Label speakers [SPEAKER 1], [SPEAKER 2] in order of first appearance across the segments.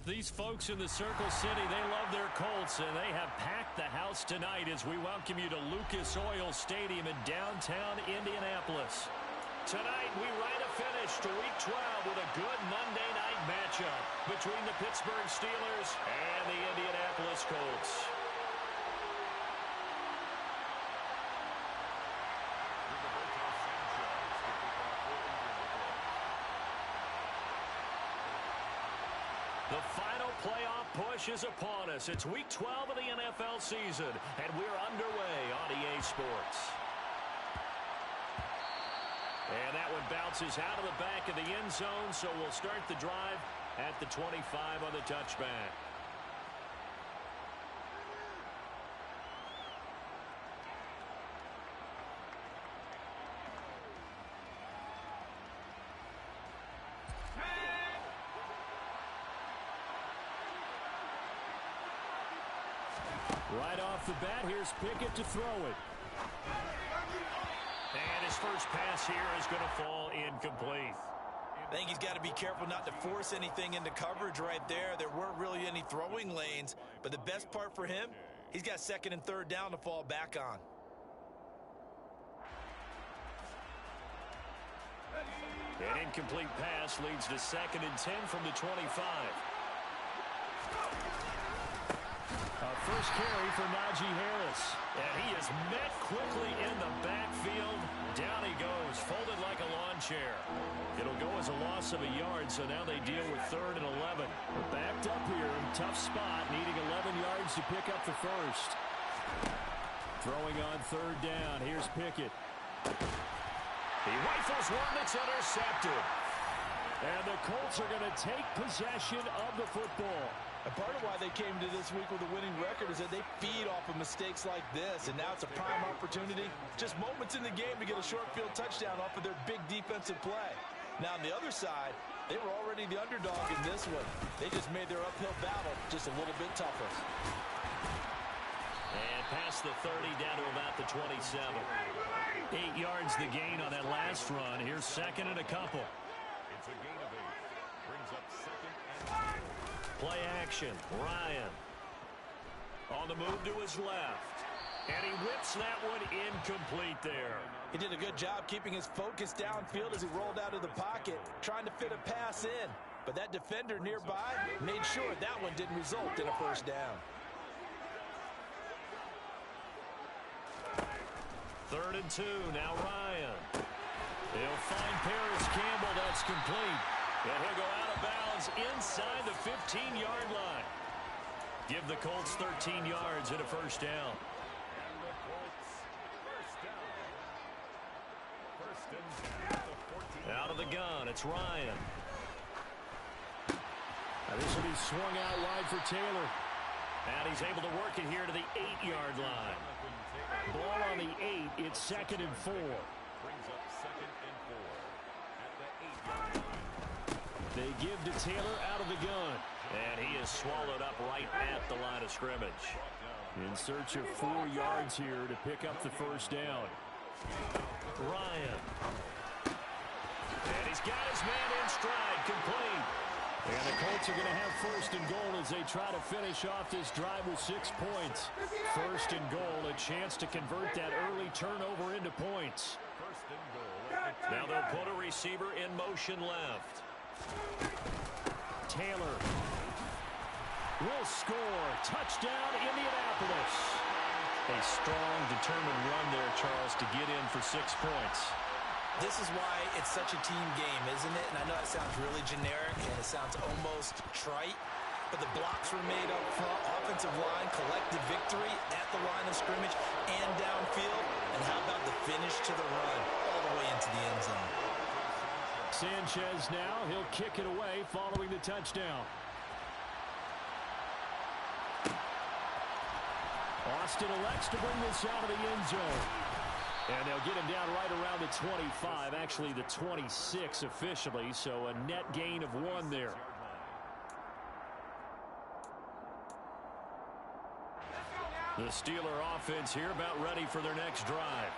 [SPEAKER 1] These folks in the Circle City, they love their Colts, and they have packed the house tonight as we welcome you to Lucas Oil Stadium in downtown Indianapolis. Tonight, we write a finish to Week 12 with a good Monday night matchup between the Pittsburgh Steelers and the Indianapolis Colts. The final playoff push is upon us. It's Week 12 of the NFL season, and we're underway on EA Sports. And that one bounces out of the back of the end zone, so we'll start the drive at the 25 on the touchback. Right off the bat, here's Pickett to throw it. And his first pass here is going to fall incomplete.
[SPEAKER 2] I think he's got to be careful not to force anything into coverage right there. There weren't really any throwing lanes, but the best part for him, he's got second and third down to fall back on.
[SPEAKER 1] An incomplete pass leads to 2nd and 10 from the 25. First carry for Najee Harris. And he is met quickly in the backfield. Down he goes, folded like a lawn chair. It'll go as a loss of a yard, so now they deal with 3rd and 11. We're backed up here, tough spot, needing 11 yards to pick up the first. Throwing on 3rd down, here's Pickett. He rifles one that's intercepted. And the Colts are going to take possession of the football.
[SPEAKER 2] And part of why they came to this week with a winning record is that they feed off of mistakes like this. And now it's a prime opportunity, just moments in the game to get a short field touchdown off of their big defensive play. Now on the other side, they were already the underdog in this one. They just made their uphill battle just a little bit tougher.
[SPEAKER 1] And past the 30 down to about the 27. 8 yards the gain on that last run. Here's 2nd and a couple.
[SPEAKER 3] It's a gain of 8. Brings up 2nd and 8.
[SPEAKER 1] Play action. Ryan on the move to his left. And he whips that one incomplete there.
[SPEAKER 2] He did a good job keeping his focus downfield as he rolled out of the pocket, trying to fit a pass in. But that defender nearby made sure that one didn't result in a first down.
[SPEAKER 1] 3rd and 2. Now Ryan. He'll find Paris Campbell. That's complete. And he'll go out of bounds inside the 15-yard line. Give the Colts 13 yards and a first down.
[SPEAKER 3] And the Colts first down. First and 10 at the 14.
[SPEAKER 1] Out of the gun, it's Ryan. Now this will be swung out wide for Taylor. And he's able to work it here to the 8-yard line. Ball on the 8. It's 2nd and 4.
[SPEAKER 3] Brings up 2nd and 4 at the 8-yard line.
[SPEAKER 1] They give to Taylor out of the gun. And he is swallowed up right at the line of scrimmage. In search of 4 yards here to pick up the first down. Ryan. And he's got his man in stride, complete. And the Colts are going to have 1st and goal as they try to finish off this drive with 6 points. 1st and goal, a chance to convert that early turnover into points.
[SPEAKER 3] 1st and goal.
[SPEAKER 1] Now they'll put a receiver in motion left. Taylor will score. Touchdown, Indianapolis. A strong, determined run there, Charles, to get in for 6 points.
[SPEAKER 2] This is why it's such a team game, isn't it? And I know it sounds really generic and it sounds almost trite, but the blocks were made up front, offensive line, collective victory at the line of scrimmage and downfield. And how about the finish to the run all the way into the end zone?
[SPEAKER 1] Sanchez now, he'll kick it away following the touchdown. Austin elects to bring this out of the end zone. And they'll get him down right around the 25, actually the 26 officially, so a net gain of 1 there. The Steeler offense here about ready for their next drive.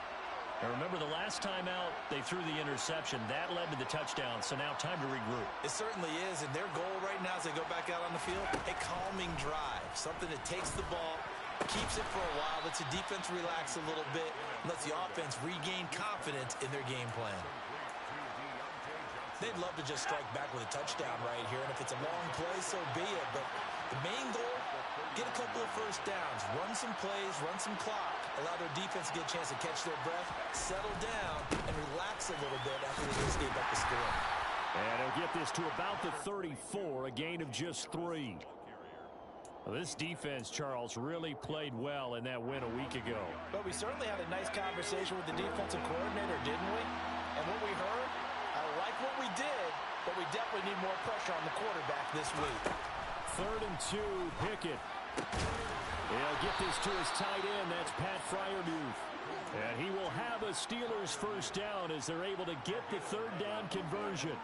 [SPEAKER 1] And remember, the last time out, they threw the interception. That led to the touchdown, so now time to regroup.
[SPEAKER 2] It certainly is, and their goal right now as they go back out on the field, a calming drive, something that takes the ball, keeps it for a while, lets the defense relax a little bit, and lets the offense regain confidence in their game plan. They'd love to just strike back with a touchdown right here, and if it's a long play, so be it. But the main goal, get a couple of first downs, run some plays, run some clock, allow their defense to get a chance to catch their breath, settle down, and relax a little bit after they just gave up the score.
[SPEAKER 1] And he'll get this to about the 34, a gain of just 3. Well, this defense, Charles, really played well in that win a week ago.
[SPEAKER 2] But we certainly had a nice conversation with the defensive coordinator, didn't we? And what we heard, I like what we did, but we definitely need more pressure on the quarterback this week.
[SPEAKER 1] 3rd and 2, Pickett. He'll get this to his tight end. That's Pat Fryermuth. And he will have a Steelers first down as they're able to get the 3rd down conversion.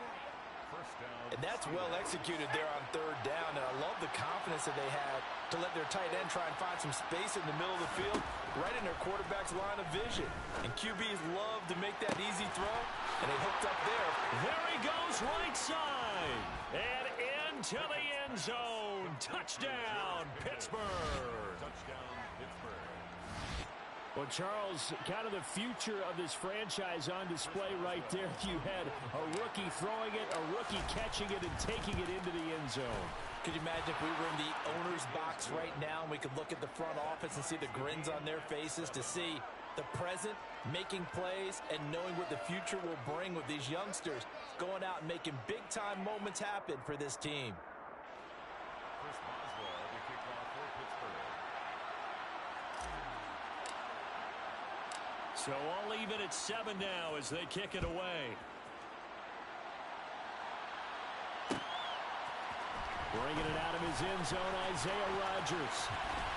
[SPEAKER 2] And that's well executed there on 3rd down. And I love the confidence that they had to let their tight end try and find some space in the middle of the field, right in their quarterback's line of vision. And QBs love to make that easy throw, and they hooked up there.
[SPEAKER 1] There he goes, right side. And into the end zone. Touchdown, Pittsburgh.
[SPEAKER 3] Touchdown, Pittsburgh.
[SPEAKER 1] Well, Charles, kind of the future of this franchise on display right there. You had a rookie throwing it, a rookie catching it, and taking it into the end zone.
[SPEAKER 2] Could you imagine if we were in the owner's box right now and we could look at the front office and see the grins on their faces, to see the present making plays and knowing what the future will bring with these youngsters going out and making big-time moments happen for this team.
[SPEAKER 3] Chris Boswell, the kickoff for Pittsburgh.
[SPEAKER 1] So all even at 7 now as they kick it away. Bringing it out of his end zone, Isaiah Rodgers.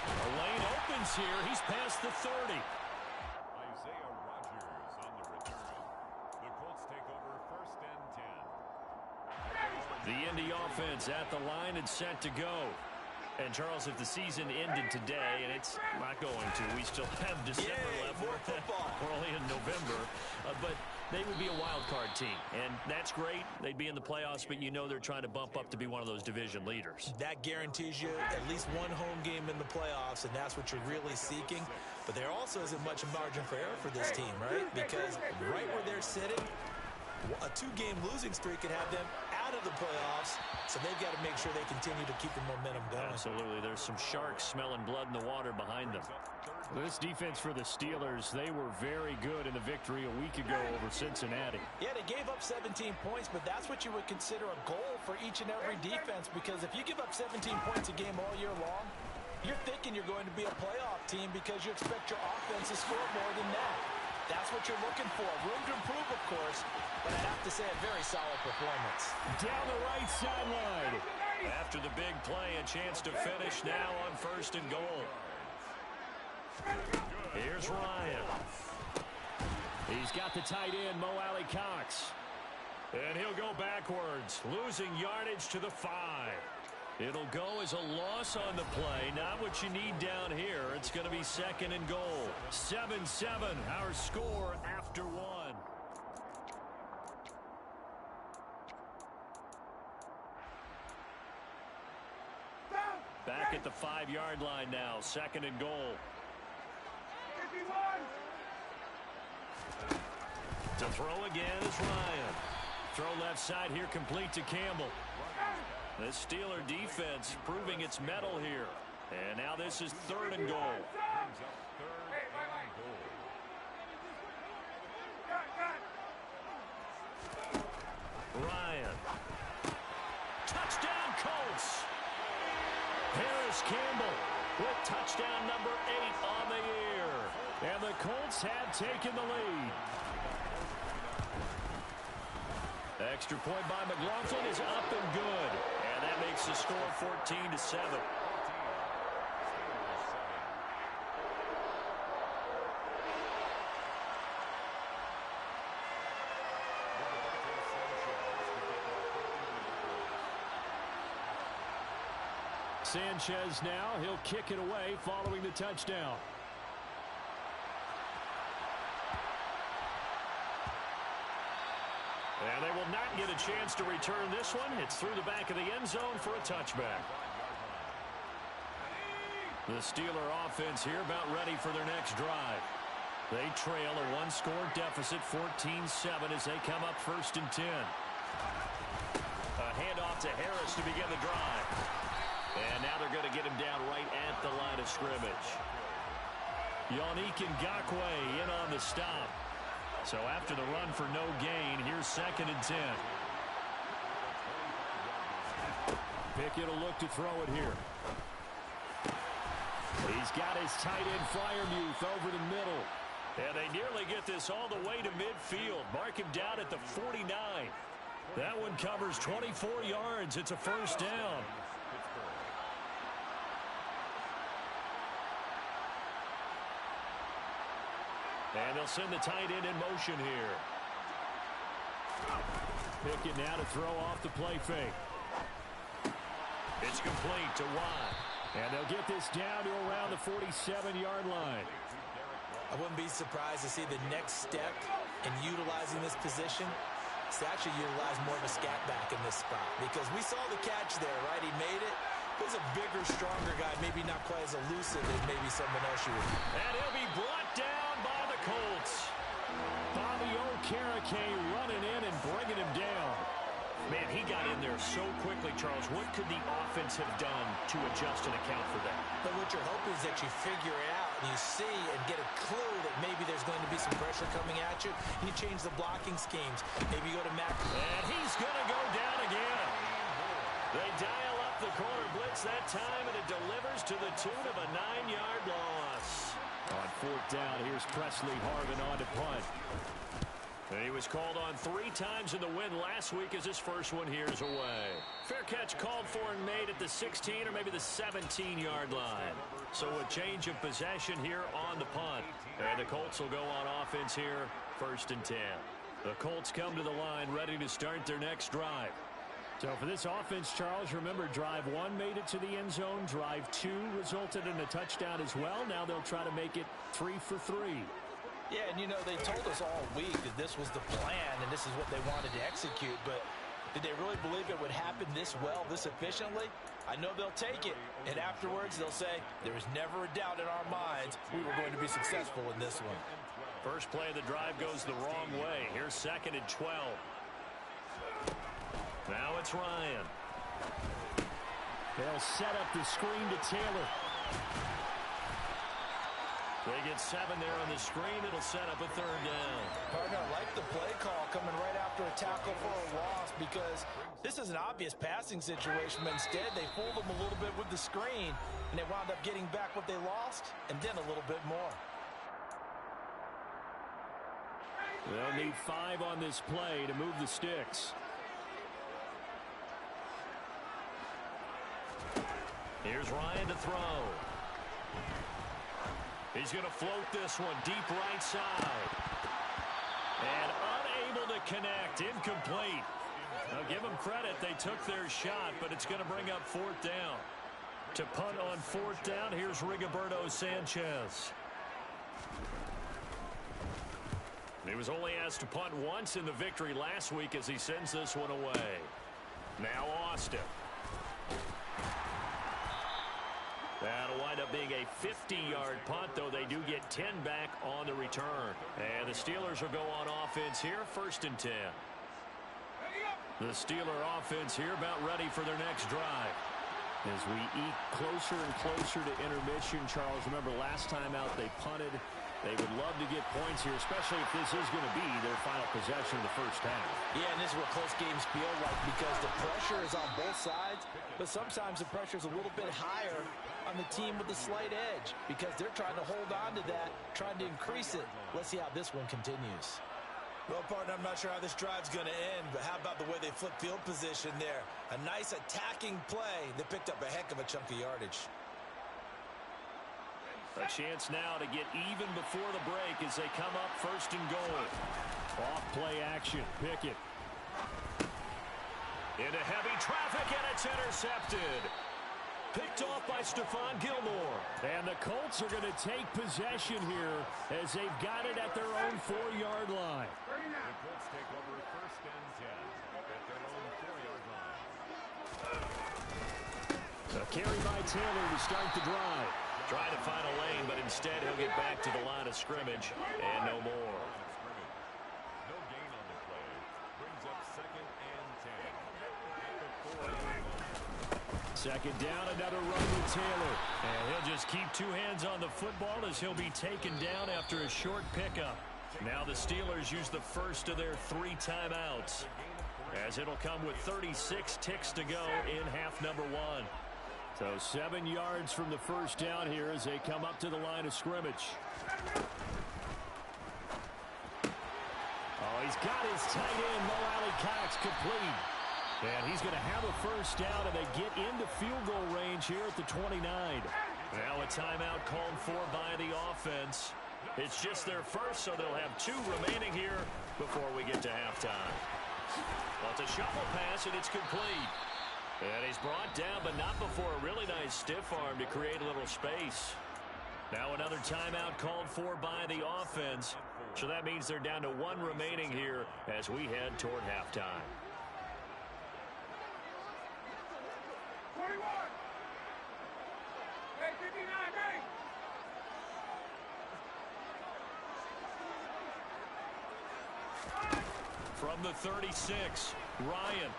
[SPEAKER 1] A lane opens here. He's past the 30.
[SPEAKER 3] Isaiah Rodgers on the return. The Colts take over 1st and 10.
[SPEAKER 1] The Indy offense at the line and set to go. And, Charles, if the season ended today, and it's not going to, we still have December left.
[SPEAKER 2] More football.
[SPEAKER 1] We're only in November. But they would be a wild card team. And that's great. They'd be in the playoffs, but you know they're trying to bump up to be one of those division leaders.
[SPEAKER 2] That guarantees you at least one home game in the playoffs, and that's what you're really seeking. But there also isn't much margin for error for this team, right? Because right where they're sitting, a 2-game losing streak could have them out of the playoffs, so they've got to make sure they continue to keep the momentum going.
[SPEAKER 1] Absolutely. There's some sharks smelling blood in the water behind them. This defense for the Steelers, they were very good in the victory a week ago over Cincinnati.
[SPEAKER 2] Yeah, they gave up 17 points, but that's what you would consider a goal for each and every defense, because if you give up 17 points a game all year long, you're thinking you're going to be a playoff team because you expect your offense to score more than that. That's what you're looking for. Room to improve, of course, but I have to say a very solid performance.
[SPEAKER 1] Down the right sideline. After the big play, a chance to finish now on 1st and goal. Here's Ryan. He's got the tight end, Mo Alley Cox. And he'll go backwards, losing yardage to the 5. It'll go as a loss on the play. Not what you need down here. It's going to be 2nd and goal. 7-7, our score after 1. Back at the 5-yard line now. 2nd and goal. To throw again is Ryan. Throw left side here, complete to Campbell. The Steeler defense proving its mettle here. And now this is 3rd and goal.
[SPEAKER 3] Brings up 3rd and goal.
[SPEAKER 1] Ryan. Touchdown, Colts. Harris Campbell with touchdown number 8 on the year. And the Colts have taken the lead. Extra point by McLaughlin is up and good. And that makes the score 14-7. Sanchez now, he'll kick it away following the touchdown. And they will not get a chance to return this one. It's through the back of the end zone for a touchback. The Steeler offense here about ready for their next drive. They trail a one-score deficit, 14-7, as they come up 1st and 10. A handoff to Harris to begin the drive. And now they're going to get him down right at the line of scrimmage. Yannick Ngakoue in on the stop. So after the run for no gain, here's 2nd and 10. Pickett will look to throw it here. He's got his tight end Freiermuth over the middle. And they nearly get this all the way to midfield. Mark him down at the 49. That one covers 24 yards. It's a 1st down. And they'll send the tight end in motion here. Pickett now to throw off the play fake. It's complete to Watt. And they'll get this down to around the 47-yard line.
[SPEAKER 2] I wouldn't be surprised to see the next step in utilizing this position is to actually utilize more of a scat back in this spot. Because we saw the catch there, right? He made it. He was a bigger, stronger guy, maybe not quite as elusive as maybe someone else you would.
[SPEAKER 1] And he'll be brought down by the Colts. Bobby Okereke running in and bringing him down. Man, he got in there so quickly, Charles. What could the offense have done to adjust and account for that?
[SPEAKER 2] But what you're hoping is that you figure it out and you see and get a clue that maybe there's going to be some pressure coming at you, and you change the blocking schemes. Maybe you go to Mac.
[SPEAKER 1] And he's going to go down again. They dial up the corner blitz that time, and it delivers to the tune of a 9-yard loss. On 4th down, here's Presley Harvin on to punt. He was called on 3 times in the win last week as his first one here's away. Fair catch called for and made at the 16 or maybe the 17-yard line. So a change of possession here on the punt. And the Colts will go on offense here, 1st and 10. The Colts come to the line ready to start their next drive. So for this offense, Charles, remember drive 1 made it to the end zone. Drive 2 resulted in a touchdown as well. Now they'll try to make it 3 for 3.
[SPEAKER 2] Yeah, and you know, they told us all week that this was the plan and this is what they wanted to execute, but did they really believe it would happen this well, this efficiently? I know they'll take it, and afterwards they'll say, there was never a doubt in our minds we were going to be successful in this one.
[SPEAKER 1] First play of the drive goes the wrong way. Here's 2nd and 12. Now it's Ryan. They'll set up the screen to Taylor. They get 7 there on the screen. It'll set up a 3rd down.
[SPEAKER 2] Partner, I like the play call coming right after a tackle for a loss because this is an obvious passing situation, but instead they fooled them a little bit with the screen, and they wound up getting back what they lost and then a little bit more.
[SPEAKER 1] They'll need 5 on this play to move the sticks. Here's Ryan to throw. He's going to float this one deep right side. And unable to connect. Incomplete. Now give them credit. They took their shot, but it's going to bring up 4th down. To punt on 4th down, here's Rigoberto Sanchez. He was only asked to punt once in the victory last week as he sends this one away. Now Austin. That'll wind up being a 50-yard punt, though they do get 10 back on the return. And the Steelers will go on offense here, 1st and 10. The Steeler offense here about ready for their next drive. As we eat closer and closer to intermission, Charles, remember last time out they punted. They would love to get points here, especially if this is going to be their final possession of the first half.
[SPEAKER 2] Yeah, and this is what close games feel like because the pressure is on both sides, but sometimes the pressure is a little bit higher on the team with the slight edge because they're trying to hold on to that, trying to increase it. Let's see how this one continues. Well, partner, I'm not sure how this drive's going to end, but how about the way they flip field position there? A nice attacking play that picked up a heck of a chunk of yardage.
[SPEAKER 1] A chance now to get even before the break as they come up 1st and goal. Off play action. Pickett. Into heavy traffic, and it's intercepted. Picked off by Stephon Gilmore. And the Colts are going to take possession here as they've got it at their own 4-yard line.
[SPEAKER 3] The Colts take over 1st and 10.
[SPEAKER 1] carry by Taylor to start the drive.
[SPEAKER 4] Trying to find a lane, but instead he'll get back to the line of scrimmage and no more.
[SPEAKER 3] No gain on the play. Brings up 2nd and 10. At the 4.
[SPEAKER 1] Second down, another run with Taylor. And he'll just keep two hands on the football as he'll be taken down after a short pickup. Now the Steelers use the first of their 3 timeouts, as it'll come with 36 ticks to go in half number 1. So 7 yards from the first down here as they come up to the line of scrimmage. Oh, he's got his tight end, Mo Alley Cox, complete. And he's going to have a first down, and they get into field goal range here at the 29. Now a timeout called for by the offense. It's just their first, so they'll have 2 remaining here before we get to halftime. Well, it's a shuffle pass, and it's complete. And he's brought down, but not before a really nice stiff arm to create a little space. Now another timeout called for by the offense. So that means they're down to 1 remaining here as we head toward halftime.
[SPEAKER 5] 21. Hey, 59, ready.
[SPEAKER 1] From the 36, Ryan.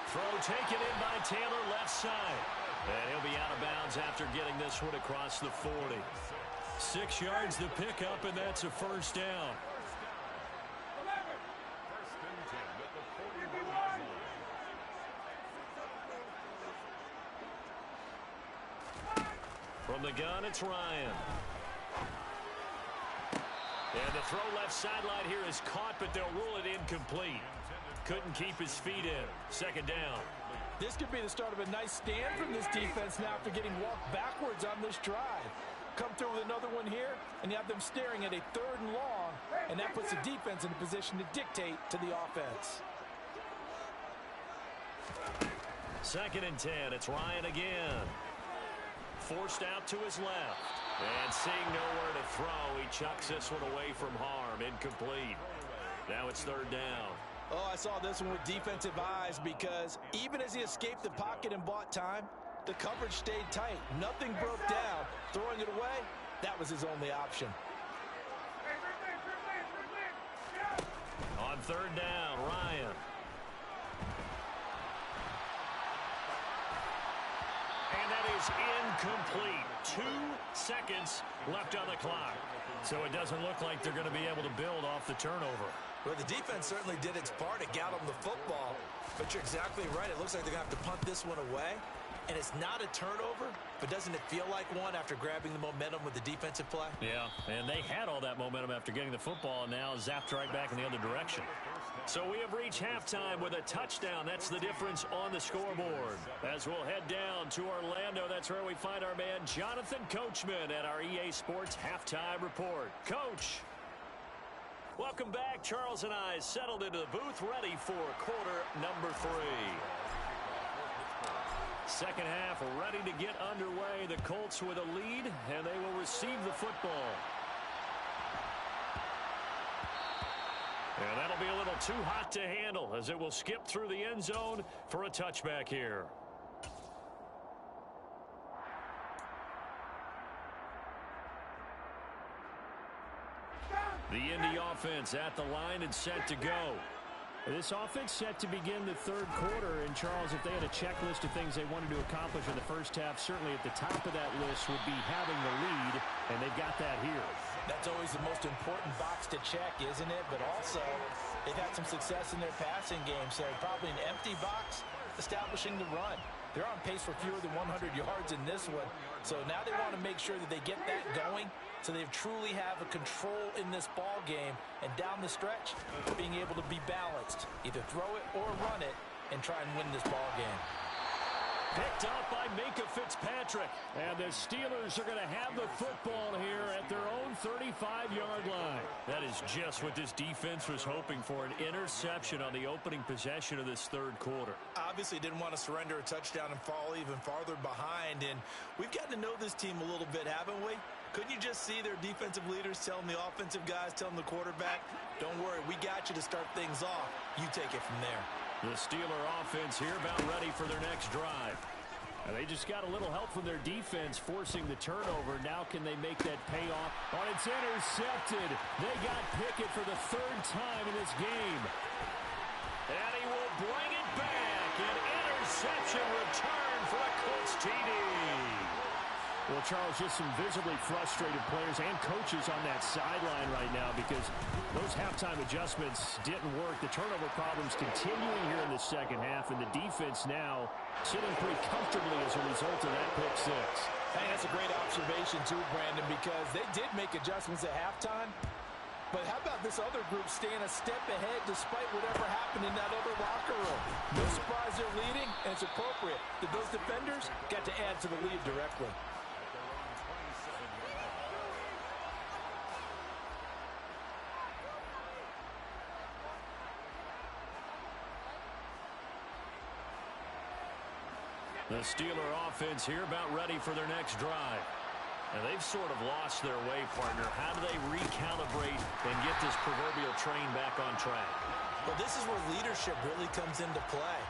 [SPEAKER 1] Throw taken in by Taylor, left side. And he'll be out of bounds after getting this one across the 40. 6 yards to pick up, and that's a first down.
[SPEAKER 5] 11.
[SPEAKER 3] 1st and 10 at the 41
[SPEAKER 5] 51.
[SPEAKER 3] line.
[SPEAKER 1] From the gun, it's Ryan. And the throw left sideline here is caught, but they'll rule it incomplete. Couldn't keep his feet in. Second down.
[SPEAKER 2] This could be the start of a nice stand from this defense now after getting walked backwards on this drive. Come through with another one here, and you have them staring at a 3rd and long, and that puts the defense in a position to dictate to the offense.
[SPEAKER 1] 2nd and 10. It's Ryan again. Forced out to his left. And seeing nowhere to throw, he chucks this one away from harm. Incomplete. Now it's 3rd down.
[SPEAKER 2] Oh, I saw this one with defensive eyes because even as he escaped the pocket and bought time, the coverage stayed tight. Nothing broke down. Throwing it away, that was his only option.
[SPEAKER 5] Hey, yeah.
[SPEAKER 1] On 3rd down, Ryan. And that is incomplete. 2 seconds left on the clock. So it doesn't look like they're going to be able to build off the turnover.
[SPEAKER 6] Well, the defense certainly did its part to got them the football. But you're exactly right. It looks like they're going to have to punt this one away. And it's not a turnover, but doesn't it feel like one after grabbing the momentum with the defensive play?
[SPEAKER 1] Yeah, and they had all that momentum after getting the football, and now zapped right back in the other direction. So we have reached halftime with a touchdown. That's the difference on the scoreboard. As we'll head down to Orlando, that's where we find our man Jonathan Coachman at our EA Sports Halftime Report. Coach, welcome back. Charles and I settled into the booth, ready for quarter number 3. Second half ready to get underway. The Colts with a lead, and they will receive the football. And that'll be a little too hot to handle as it will skip through the end zone for a touchback here. The Indy offense at the line and set to go. This offense set to begin the 3rd quarter. And, Charles, if they had a checklist of things they wanted to accomplish in the first half, certainly at the top of that list would be having the lead, and they've got that here.
[SPEAKER 2] That's always the most important box to check, isn't it? But also, they've had some success in their passing game, so probably an empty box establishing the run. They're on pace for fewer than 100 yards in this one, so now they want to make sure that they get that going so they truly have a control in this ball game, and down the stretch, being able to be balanced, either throw it or run it, and try and win this ball game.
[SPEAKER 1] Picked up by Minka Fitzpatrick. And the Steelers are going to have the football here at their own 35-yard line. That is just what this defense was hoping for, an interception on the opening possession of this 3rd quarter.
[SPEAKER 6] Obviously didn't want to surrender a touchdown and fall even farther behind. And we've gotten to know this team a little bit, haven't we? Couldn't you just see their defensive leaders telling the offensive guys, telling the quarterback, don't worry, we got you to start things off. You take it from there.
[SPEAKER 1] The Steeler offense here about ready for their next drive. And they just got a little help from their defense forcing the turnover. Now can they make that payoff? Oh, it's intercepted. They got Pickett for the third time in this game.
[SPEAKER 4] And he will bring it back. An interception return for a Colts TD.
[SPEAKER 1] Well, Charles, just some visibly frustrated players and coaches on that sideline right now because those halftime adjustments didn't work. The turnover problems continuing here in the second half, and the defense now sitting pretty comfortably as a result of that pick six.
[SPEAKER 2] Hey, that's a great observation too, Brandon, because they did make adjustments at halftime. But how about this other group staying a step ahead despite whatever happened in that other locker room? No surprise they're leading, and it's appropriate that those defenders got to add to the lead directly.
[SPEAKER 1] The Steeler offense here about ready for their next drive.
[SPEAKER 4] And they've sort of lost their way, partner. How do they recalibrate and get this proverbial train back on track?
[SPEAKER 6] Well, this is where leadership really comes into play.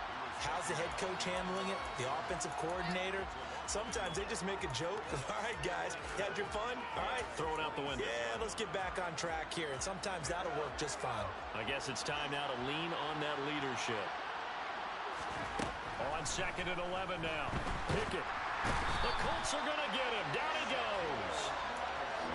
[SPEAKER 6] How's the head coach handling it? The offensive coordinator? Sometimes they just make a joke. All right, guys, you had your fun? All right.
[SPEAKER 4] Throw it out the window.
[SPEAKER 6] Yeah, let's get back on track here. And sometimes that'll work just fine.
[SPEAKER 4] I guess it's time now to lean on that leadership.
[SPEAKER 1] On 2nd and 11 now. Pickett. The Colts are going to get him. Down he goes.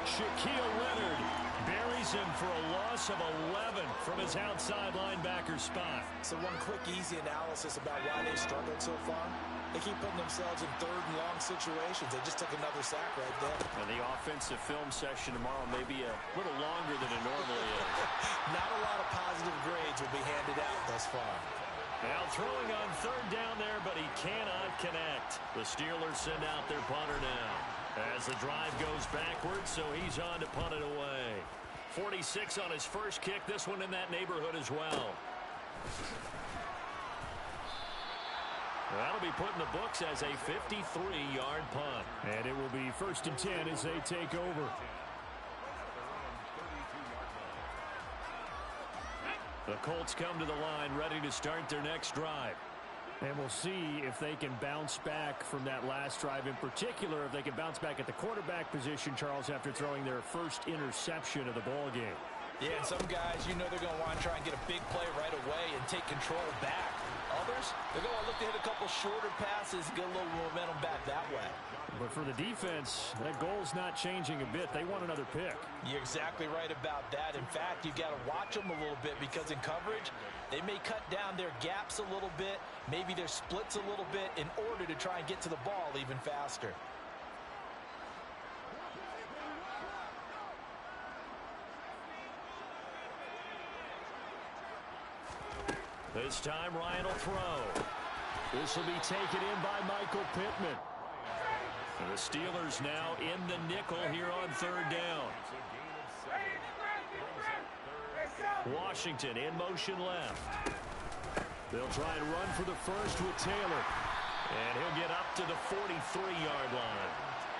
[SPEAKER 1] Shaquille Leonard buries him for a loss of 11 from his outside linebacker spot.
[SPEAKER 6] So one quick, easy analysis about why they struggled so far. They keep putting themselves in third and long situations. They just took another sack right there.
[SPEAKER 4] And the offensive film session tomorrow may be a little longer than it normally is.
[SPEAKER 6] Not a lot of positive grades will be handed out thus far.
[SPEAKER 1] Now throwing on third down there, but he cannot connect. The Steelers send out their punter now as the drive goes backwards, so he's on to punt it away. 46 on his first kick, this one in that neighborhood as well. That'll be put in the books as a 53-yard punt. And it will be 1st and 10 as they take over. The Colts come to the line ready to start their next drive. And we'll see if they can bounce back from that last drive. In particular, if they can bounce back at the quarterback position, Charles, after throwing their first interception of the ball game.
[SPEAKER 2] Yeah, and some guys, you know they're going to want to try and get a big play right away and take control back. Others, they're going to look to hit a couple shorter passes, get a little momentum back that way.
[SPEAKER 1] But for the defense, that goal's not changing a bit. They want another pick.
[SPEAKER 2] You're exactly right about that. In fact, you've got to watch them a little bit because in coverage, they may cut down their gaps a little bit, maybe their splits a little bit in order to try and get to the ball even faster.
[SPEAKER 1] This time, Ryan will throw. This will be taken in by Michael Pittman. And the Steelers now in the nickel here on third down. Washington in motion left. They'll try and run for the first with Taylor. And he'll get up to the 43-yard line.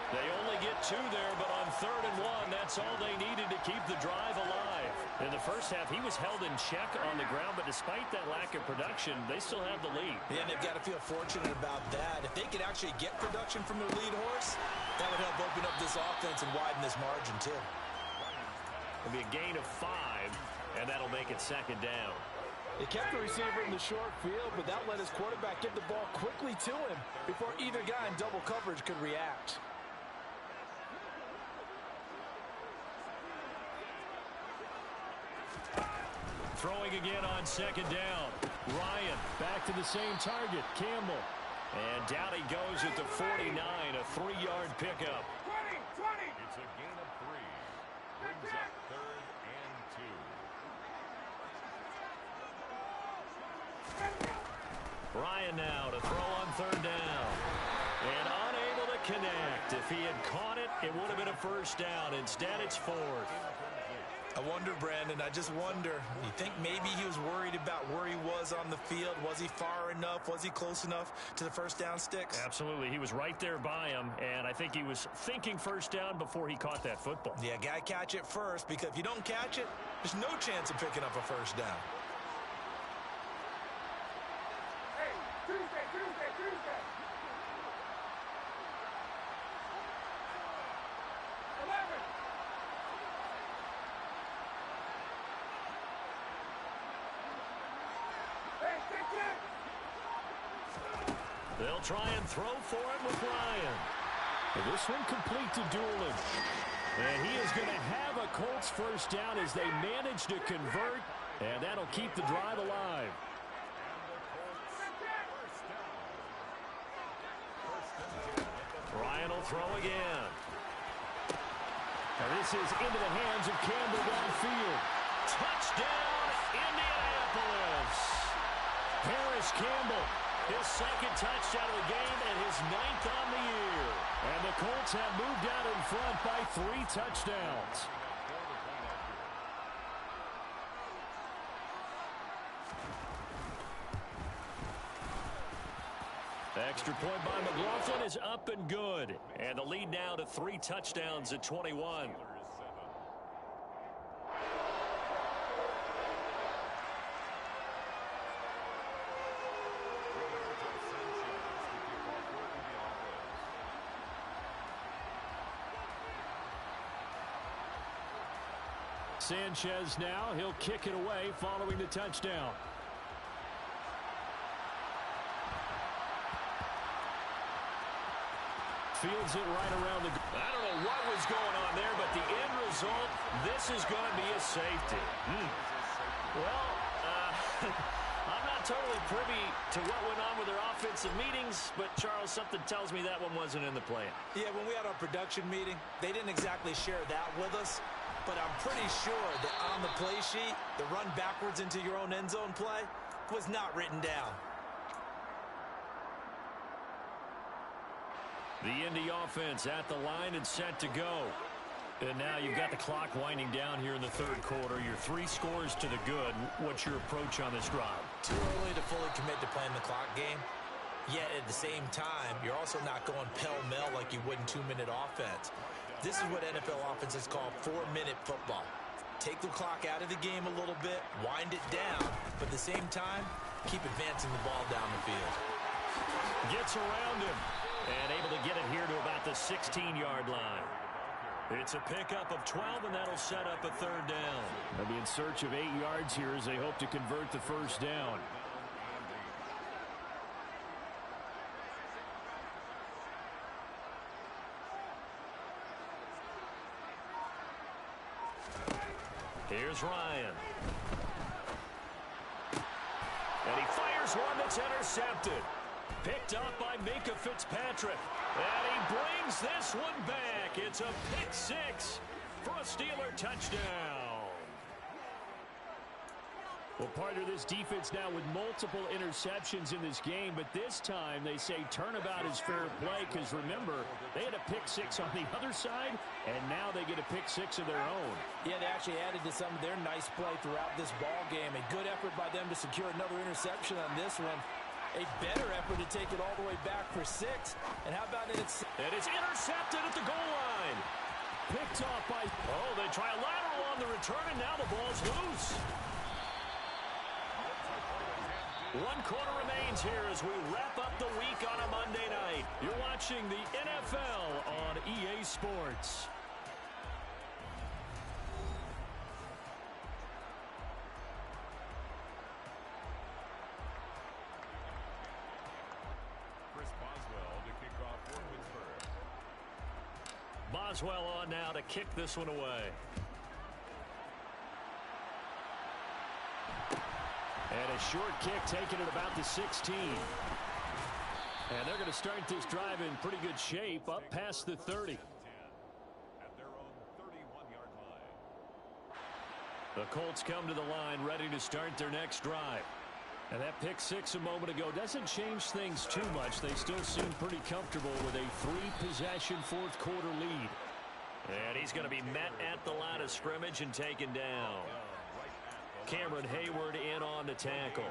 [SPEAKER 1] They only get 2 there, but on 3rd and 1, that's all they needed to keep the drive alive. In the first half, he was held in check on the ground, but despite that lack of production, they still have the lead.
[SPEAKER 6] Yeah, and they've got to feel fortunate about that. If they could actually get production from their lead horse, that would help open up this offense and widen this margin, too.
[SPEAKER 1] It'll be a gain of 5, and that'll make it 2nd down.
[SPEAKER 2] They kept the receiver in the short field, but that let his quarterback get the ball quickly to him before either guy in double coverage could react.
[SPEAKER 1] Throwing again on 2nd down. Ryan back to the same target, Campbell. And down he goes at the 49, a 3-yard pickup.
[SPEAKER 5] 20, 20.
[SPEAKER 3] It's a gain of 3. Brings up 3rd and 2.
[SPEAKER 1] Ryan now to throw on 3rd down. And unable to connect. If he had caught it, it would have been a 1st down. Instead, it's 4th.
[SPEAKER 6] I wonder, Brandon, I just wonder, you think maybe he was worried about where he was on the field? Was he far enough? Was he close enough to the 1st down sticks?
[SPEAKER 1] Absolutely. He was right there by him, and I think he was thinking 1st down before he caught that football.
[SPEAKER 6] Yeah, got to catch it first, because if you don't catch it, there's no chance of picking up a 1st down.
[SPEAKER 5] Hey, Tuesday.
[SPEAKER 4] They'll try and throw for it with Ryan.
[SPEAKER 1] This one complete to Doolin. And he is going to have a Colts first down as they manage to convert, and that'll keep the drive alive.
[SPEAKER 4] Ryan will throw again.
[SPEAKER 1] Now this is into the hands of Campbell downfield.
[SPEAKER 4] Touchdown, Indianapolis.
[SPEAKER 1] Harris Campbell,
[SPEAKER 4] his second touchdown of the game and his 9th on the year.
[SPEAKER 1] And the Colts have moved out in front by 3 touchdowns. Extra point by McLaughlin is up and good.
[SPEAKER 4] And the lead now to 3 touchdowns at 21.
[SPEAKER 1] Sanchez now, he'll kick it away following the touchdown. Fields it right around the...
[SPEAKER 4] I don't know what was going on there, but the end result, this is going to be a safety. Well, I'm not totally privy to what went on with their offensive meetings, but, Charles, something tells me that one wasn't in the plan.
[SPEAKER 6] Yeah, when we had our production meeting, they didn't exactly share that with us, but I'm pretty sure that on the play sheet, the run backwards into your own end zone play was not written down.
[SPEAKER 1] The Indy offense at the line and set to go. And now you've got the clock winding down here in the third quarter. You're 3 scores to the good. What's your approach on this drive?
[SPEAKER 6] Too early to fully commit to playing the clock game. Yet at the same time, you're also not going pell-mell like you would in 2-minute offense. This is what NFL offenses call 4-minute football. Take the clock out of the game a little bit, wind it down, but at the same time, keep advancing the ball down the field.
[SPEAKER 1] Gets around him. And able to get it here to about the 16-yard line. It's a pickup of 12, and that'll set up a third down. They'll be in search of 8 yards here as they hope to convert the first down. Here's Ryan. And he fires one that's intercepted. Picked up by Minka Fitzpatrick. And he brings this one back. It's a pick 6 for a Steeler touchdown. Well, partner, this defense now with multiple interceptions in this game, but this time they say turnabout is fair play because, remember, they had a pick 6 on the other side, and now they get a pick 6 of their own.
[SPEAKER 7] Yeah, they actually added to some of their nice play throughout this ball game. A good effort by them to secure another interception on this one. A better effort to take it all the way back for 6. And how about it?
[SPEAKER 1] And it's intercepted at the goal line. Picked off by... Oh, they try a lateral on the return, and now the ball's loose. 1 quarter remains here as we wrap up the week on a Monday night. You're watching the NFL on EA Sports. Boswell on now to kick this one away. And a short kick taken at about the 16. And they're going to start this drive in pretty good shape up past the 30.
[SPEAKER 3] At their own 31-yard line.
[SPEAKER 1] The Colts come to the line ready to start their next drive. And that pick 6 a moment ago doesn't change things too much. They still seem pretty comfortable with a 3-possession fourth quarter lead. And he's going to be met at the line of scrimmage and taken down. Cameron Hayward in on the tackle.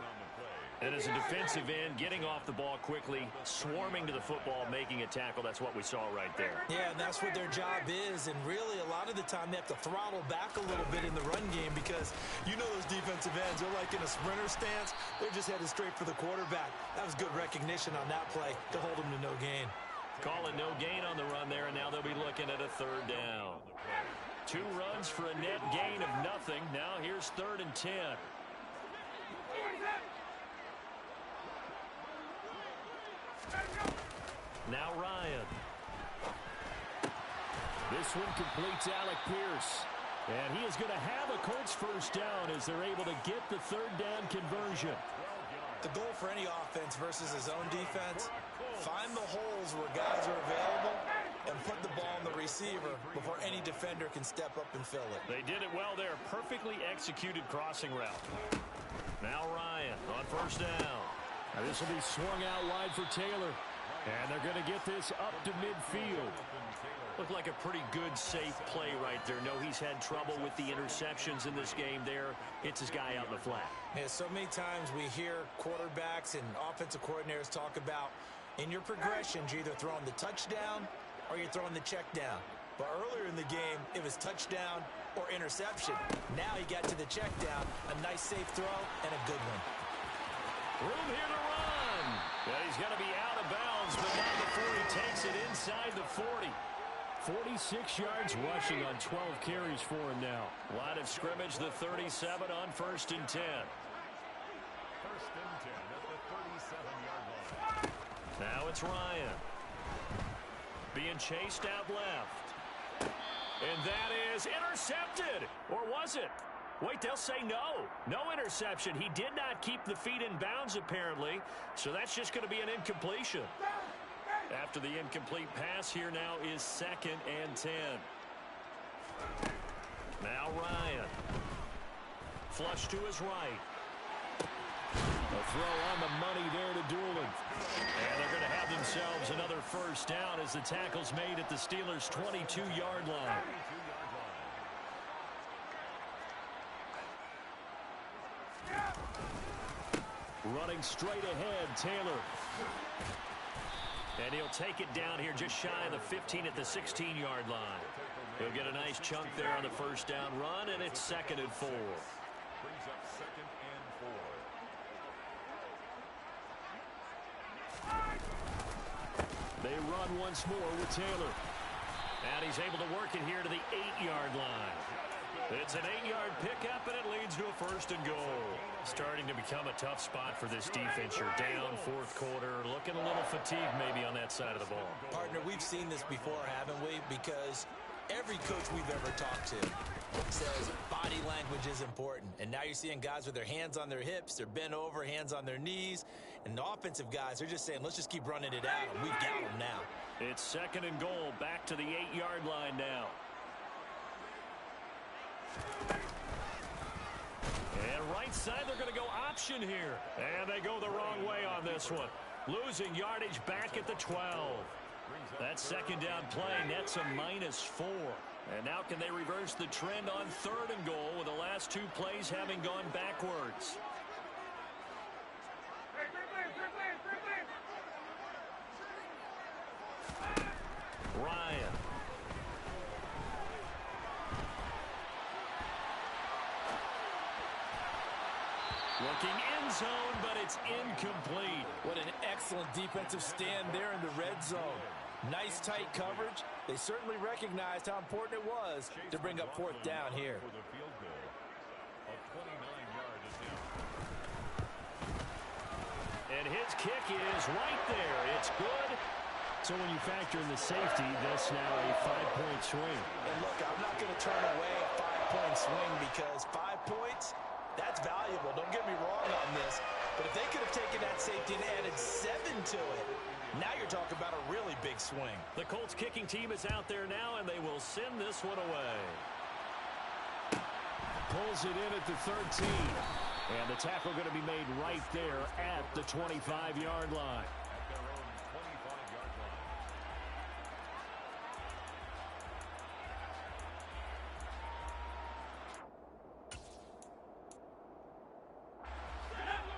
[SPEAKER 1] And as a defensive end, getting off the ball quickly, swarming to the football, making a tackle. That's what we saw right there.
[SPEAKER 6] Yeah, and that's what their job is. And really, a lot of the time, they have to throttle back a little bit in the run game because you know those defensive ends, they're like in a sprinter stance. They're just headed straight for the quarterback. That was good recognition on that play to hold them to no gain.
[SPEAKER 1] Calling no gain on the run there, and now they'll be looking at a third down. 2 runs for a net gain of nothing. Now here's 3rd and 10. Now Ryan. This one completes Alec Pierce. And he is going to have a Colts first down as they're able to get the third down conversion.
[SPEAKER 6] The goal for any offense versus his own defense, find the holes where guys are available and put the ball on the receiver before any defender can step up and fill it.
[SPEAKER 1] They did it well there. Perfectly executed crossing route. Now Ryan on first down. Now this will be swung out wide for Taylor. And they're going to get this up to midfield. Looked like a pretty good, safe play right there. No, he's had trouble with the interceptions in this game there. Hits his guy out in the flat.
[SPEAKER 6] Yeah, so many times we hear quarterbacks and offensive coordinators talk about in your progressions, you're either throwing the touchdown or you're throwing the check down. But earlier in the game, it was touchdown or interception. Now he got to the check down, a nice safe throw, and a good one.
[SPEAKER 1] Room here to run. Yeah, he's going to be out of bounds, but not before he takes it inside the 40. 46 yards rushing on 12 carries for him now. Line of scrimmage, the 37 on 1st and 10.
[SPEAKER 3] 1st and 10 at the 37-yard line.
[SPEAKER 1] Now it's Ryan. Being chased out left. And that is intercepted. Or was it? Wait, they'll say no. No interception. He did not keep the feet in bounds, apparently. So that's just going to be an incompletion. After the incomplete pass, here now is 2nd and 10. Now Ryan. Flush to his right. A throw on the money there to Doolin. And they're going to have themselves another first down as the tackle's made at the Steelers' 22-yard line. Running straight ahead, Taylor. And he'll take it down here just shy of the 15 at the 16-yard line. He'll get a nice chunk there on the first down run, and it's 2nd and 4.
[SPEAKER 3] Brings up 2nd and 4.
[SPEAKER 1] They run once more with Taylor. And he's able to work it here to the 8-yard line. It's an 8-yard pickup, and it leads to a 1st and goal. Starting to become a tough spot for this defense. You're down 4th quarter, looking a little fatigued maybe on that side of the ball.
[SPEAKER 6] Partner, we've seen this before, haven't we? Because every coach we've ever talked to says body language is important. And now you're seeing guys with their hands on their hips, they're bent over, hands on their knees. And the offensive guys are just saying, let's just keep running it out. And we've got them now.
[SPEAKER 1] It's 2nd and goal, back to the 8-yard line now. And right side, they're going to go option here. And they go the wrong way on this one. Losing yardage back at the 12. That 2nd down play nets a -4. And now can they reverse the trend on 3rd and goal with the last 2 plays having gone backwards? Ryan. Looking end zone, but it's incomplete.
[SPEAKER 7] What an excellent defensive stand there in the red zone. Nice tight coverage. They certainly recognized how important it was to bring up 4th down here.
[SPEAKER 3] For the field goal. A 29-yard attempt.
[SPEAKER 1] And his kick is right there. It's good. So when you factor in the safety, that's now a 5-point swing.
[SPEAKER 6] And look, I'm not going to turn away a 5-point swing because 5 points, that's valuable. Don't get me wrong on this. But if they could have taken that safety and added 7 to it, now you're talking about a really big swing.
[SPEAKER 1] The Colts kicking team is out there now, and they will send this one away. Pulls it in at the 13. And the tackle going to be made right there at the 25-yard line.
[SPEAKER 3] At their own 25-yard line.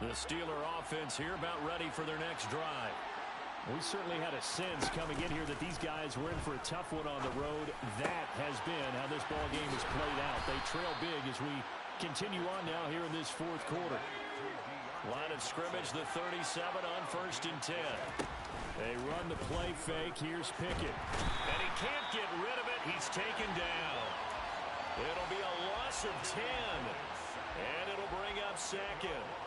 [SPEAKER 1] The Steeler offense here about ready for their next drive. We certainly had a sense coming in here that these guys were in for a tough one on the road. That has been how this ball game is played out. They trail big as we continue on now here in this 4th quarter. Line of scrimmage, the 37 on 1st and 10. They run the play fake. Here's Pickett. And he can't get rid of it. He's taken down. It'll be a loss of 10. And it'll bring up 2nd.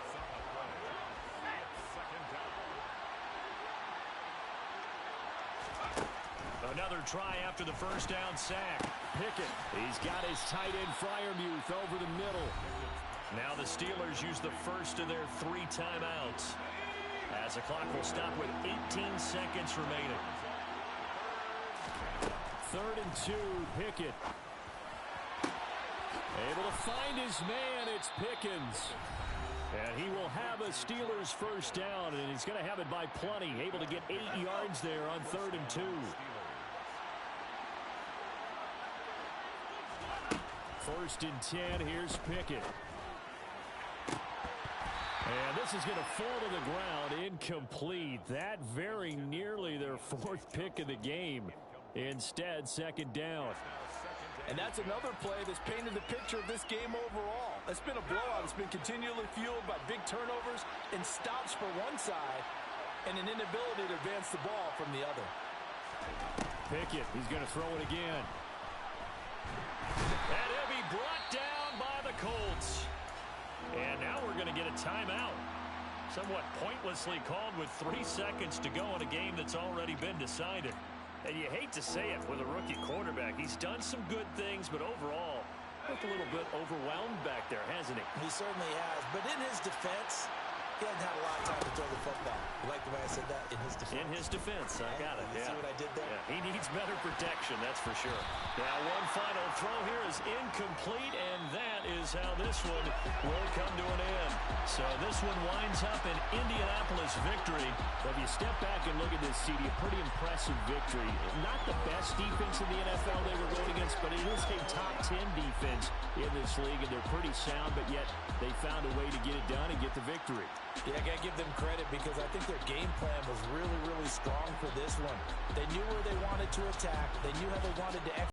[SPEAKER 1] Another try after the first down sack. Pickett, he's got his tight end Freiermuth over the middle. Now the Steelers use the first of their 3 timeouts, as the clock will stop with 18 seconds remaining. 3rd and 2, Pickett. Able to find his man, it's Pickens. And he will have a Steelers first down, and he's going to have it by plenty. Able to get 8 yards there on 3rd and 2. First and 10, here's Pickett. And this is going to fall to the ground, incomplete. That very nearly their 4th pick of the game. Instead, 2nd down.
[SPEAKER 2] And that's another play that's painted the picture of this game overall. It's been a blowout. It's been continually fueled by big turnovers and stops for one side and an inability to advance the ball from the other.
[SPEAKER 1] Pickett, he's going to throw it again. And he'll be brought down by the Colts. And now we're going to get a timeout. Somewhat pointlessly called with 3 seconds to go in a game that's already been decided. And you hate to say it with a rookie quarterback. He's done some good things, but overall, looked a little bit overwhelmed back there, hasn't he?
[SPEAKER 7] He certainly has. But in his defense, he hasn't had a lot of time to throw the football. You like the way I said that? In his defense.
[SPEAKER 1] In his defense. I got it.
[SPEAKER 7] You see what I did there?
[SPEAKER 1] Yeah, he needs better protection, that's for sure. Now, one final throw here is incomplete, and that is how this one will come to an end. So this one winds up an Indianapolis victory. But if you step back and look at this, CD, a pretty impressive victory. Not the best defense in the NFL they were going against, but it is a top 10 defense in this league, and they're pretty sound, but yet they found a way to get it done and get the victory.
[SPEAKER 7] Yeah, I got to give them credit because I think their game plan was really, really strong for this one. They knew where they wanted to attack. They knew how they wanted to execute.